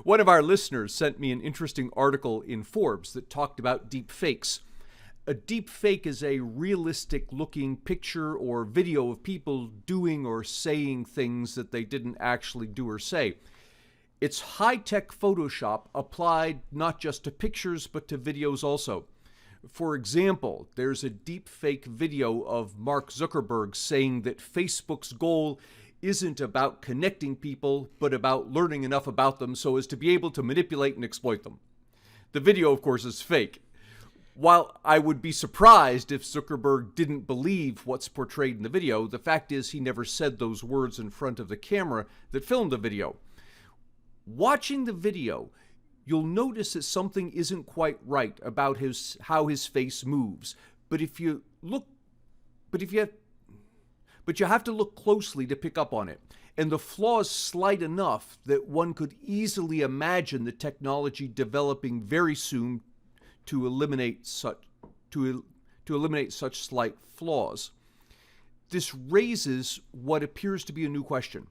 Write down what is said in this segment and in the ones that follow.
One of our listeners sent me an interesting article in Forbes that talked about deepfakes. A deepfake is a realistic-looking picture or video of people doing or saying things that they didn't actually do or say. It's high-tech Photoshop applied not just to pictures but to videos also. For example, there's a deepfake video of Mark Zuckerberg saying that Facebook's goal isn't about connecting people, but about learning enough about them so as to be able to manipulate and exploit them. The video, of course, is fake. While I would be surprised if Zuckerberg didn't believe what's portrayed in the video, the fact is he never said those words in front of the camera that filmed the video. Watching the video, you'll notice that something isn't quite right about how his face moves. But you have to look closely to pick up on it. And the flaw is slight enough that one could easily imagine the technology developing very soon to eliminate such slight flaws. This raises what appears to be a new question.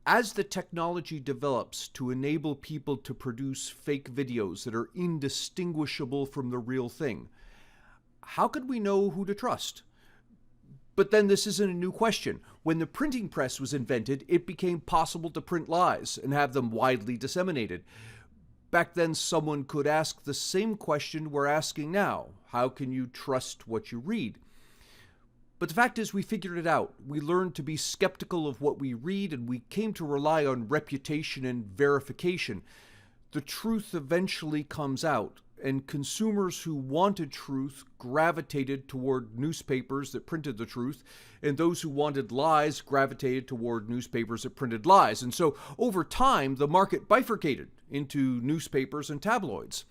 As the technology develops to enable people to produce fake videos that are indistinguishable from the real thing, how could we know who to trust? But then this isn't a new question. When the printing press was invented, it became possible to print lies and have them widely disseminated. Back then, someone could ask the same question we're asking now. How can you trust what you read? But the fact is, we figured it out. We learned to be skeptical of what we read, and we came to rely on reputation and verification. The truth eventually comes out, and consumers who wanted truth gravitated toward newspapers that printed the truth, and those who wanted lies gravitated toward newspapers that printed lies. And so, over time, the market bifurcated into newspapers and tabloids.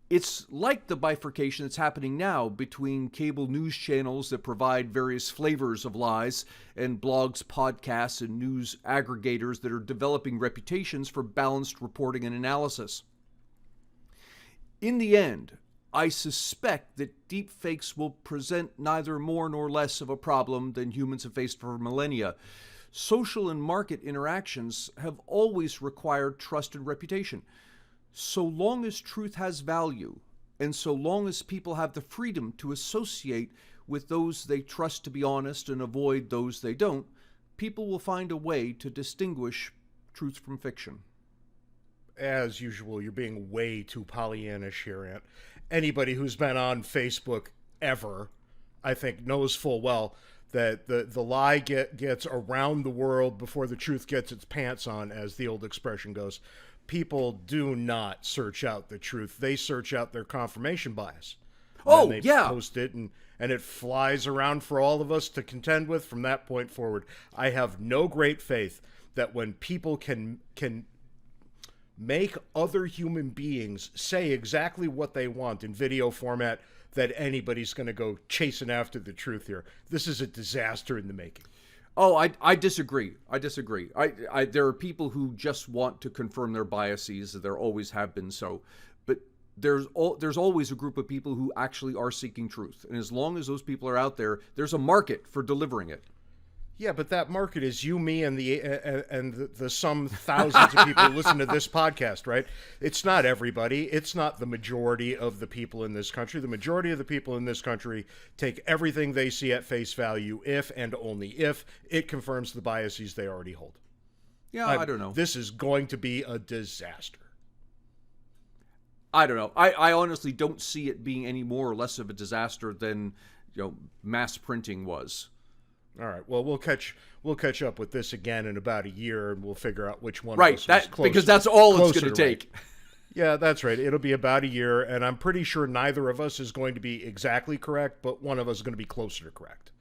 It's like the bifurcation that's happening now between cable news channels that provide various flavors of lies and blogs, podcasts, and news aggregators that are developing reputations for balanced reporting and analysis. In the end, I suspect that deepfakes will present neither more nor less of a problem than humans have faced for millennia. Social and market interactions have always required trust and reputation. So long as truth has value, and so long as people have the freedom to associate with those they trust to be honest and avoid those they don't, people will find a way to distinguish truth from fiction. As usual, you're being way too Pollyannish here, Ant. Anybody who's been on Facebook ever, I think, knows full well that the lie gets around the world before the truth gets its pants on, as the old expression goes. People do not search out the truth. They search out their confirmation bias. Oh, they yeah. Post it, and it flies around for all of us to contend with from that point forward. I have no great faith that when people can make other human beings say exactly what they want in video format, that anybody's going to go chasing after the truth here. This is a disaster in the making. Oh, I disagree. There are people who just want to confirm their biases. There always have been so. But there's always a group of people who actually are seeking truth. And as long as those people are out there, there's a market for delivering it. Yeah, but that market is you, me, and the some thousands of people who listen to this podcast, right? It's not everybody. It's not the majority of the people in this country. The majority of the people in this country take everything they see at face value if and only if it confirms the biases they already hold. Yeah, I don't know. This is going to be a disaster. I don't know. I honestly don't see it being any more or less of a disaster than, mass printing was. All right. Well, we'll catch up with this again in about a year, and we'll figure out which one of us was closer, because that's all it's going to take. Right. Yeah, that's right. It'll be about a year, and I'm pretty sure neither of us is going to be exactly correct, but one of us is going to be closer to correct.